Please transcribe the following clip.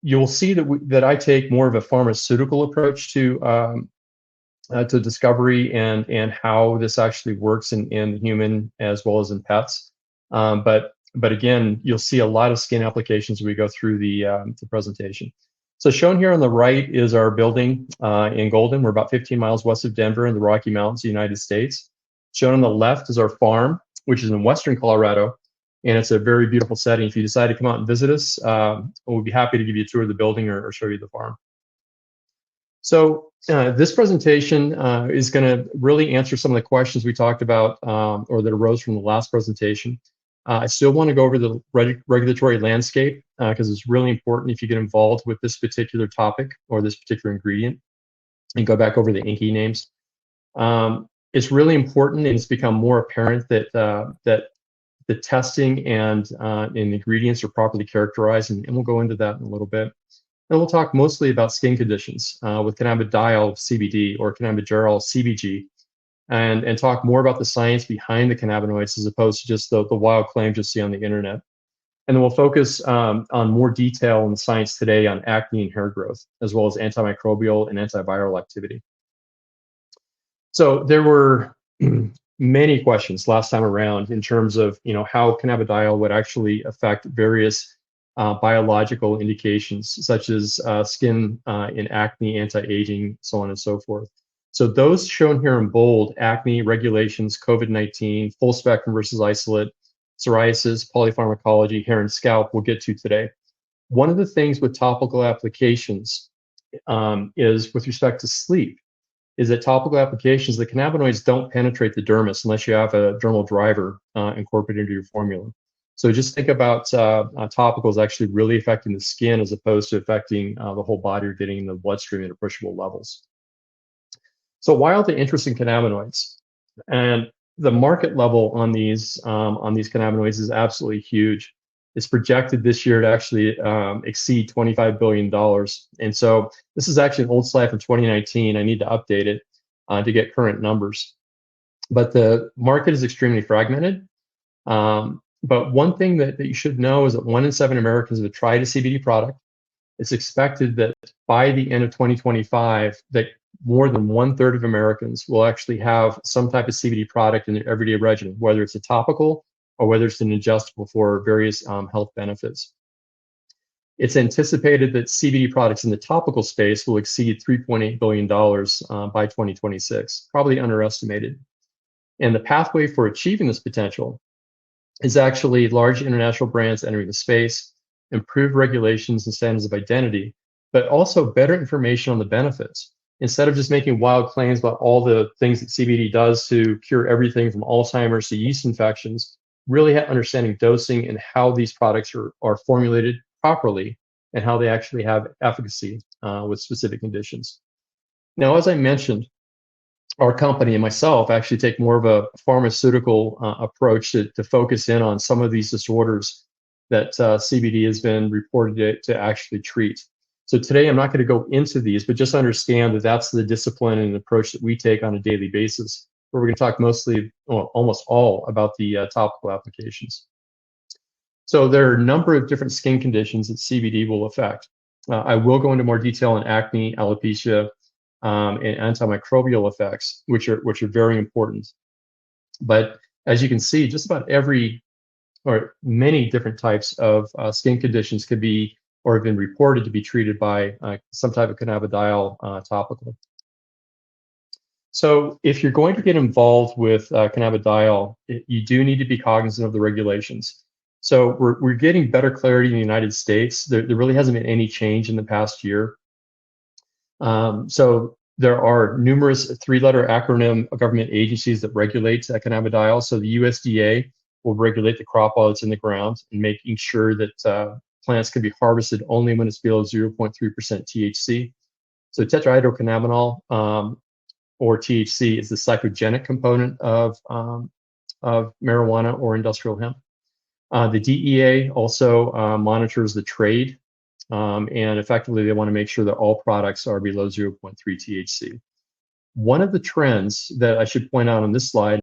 You'll see that I take more of a pharmaceutical approach to discovery and how this actually works in human as well as in pets. But again, you'll see a lot of skin applications as we go through the presentation. So shown here on the right is our building in Golden. We're about 15 miles west of Denver in the Rocky Mountains, United States. Shown on the left is our farm, which is in western Colorado, and it's a very beautiful setting. If you decide to come out and visit us, we'll be happy to give you a tour of the building or show you the farm. So this presentation is going to really answer some of the questions we talked about or that arose from the last presentation. I still want to go over the regulatory landscape because it's really important if you get involved with this particular topic or this particular ingredient, and go back over the INCI names. It's really important, and it's become more apparent that that the testing and ingredients are properly characterized, and we'll go into that in a little bit. And we'll talk mostly about skin conditions with cannabidiol CBD or cannabigerol CBG, and talk more about the science behind the cannabinoids as opposed to just the wild claims you'll see on the internet. And then we'll focus on more detail in the science today on acne and hair growth, as well as antimicrobial and antiviral activity. So there were many questions last time around in terms of how cannabidiol would actually affect various biological indications such as skin in acne, anti-aging, so on and so forth. So those shown here in bold: acne, regulations, COVID-19, full spectrum versus isolate, psoriasis, polypharmacology, hair and scalp, we'll get to today. One of the things with topical applications is with respect to sleep, is that topical applications, the cannabinoids don't penetrate the dermis unless you have a dermal driver incorporated into your formula. So just think about topicals actually really affecting the skin as opposed to affecting the whole body or getting in the bloodstream at appreciable levels. So why are they interested in cannabinoids? And the market level on these cannabinoids is absolutely huge. It's projected this year to actually exceed $25 billion. And so this is actually an old slide from 2019. I need to update it to get current numbers. But the market is extremely fragmented. But one thing that you should know is that 1 in 7 Americans have tried a CBD product. It's expected that by the end of 2025, that more than 1/3 of Americans will actually have some type of CBD product in their everyday regimen, whether it's a topical or whether it's an ingestible for various health benefits. It's anticipated that CBD products in the topical space will exceed $3.8 billion by 2026, probably underestimated. And the pathway for achieving this potential is actually large international brands entering the space, improved regulations and standards of identity, but also better information on the benefits. Instead of just making wild claims about all the things that CBD does to cure everything from Alzheimer's to yeast infections, really understanding dosing and how these products are formulated properly and how they actually have efficacy with specific conditions. Now, as I mentioned, our company and myself actually take more of a pharmaceutical approach to focus in on some of these disorders that CBD has been reported to actually treat. So today I'm not going to go into these, but just understand that that's the discipline and approach that we take on a daily basis, where we're going to talk mostly, well, almost all about the topical applications. So there are a number of different skin conditions that CBD will affect. I will go into more detail on acne, alopecia, and antimicrobial effects, which are very important. But as you can see, just about every or many different types of skin conditions could be or have been reported to be treated by some type of cannabidiol topical. So if you're going to get involved with cannabidiol, you do need to be cognizant of the regulations. So we're getting better clarity in the United States. There really hasn't been any change in the past year. So there are numerous 3-letter acronym government agencies that regulate cannabidiol. So the USDA will regulate the crop while it's in the ground and making sure that plants can be harvested only when it's below 0.3% THC. So tetrahydrocannabinol or THC is the psychogenic component of marijuana or industrial hemp. The DEA also monitors the trade, and effectively they want to make sure that all products are below 0.3 THC. One of the trends that I should point out on this slide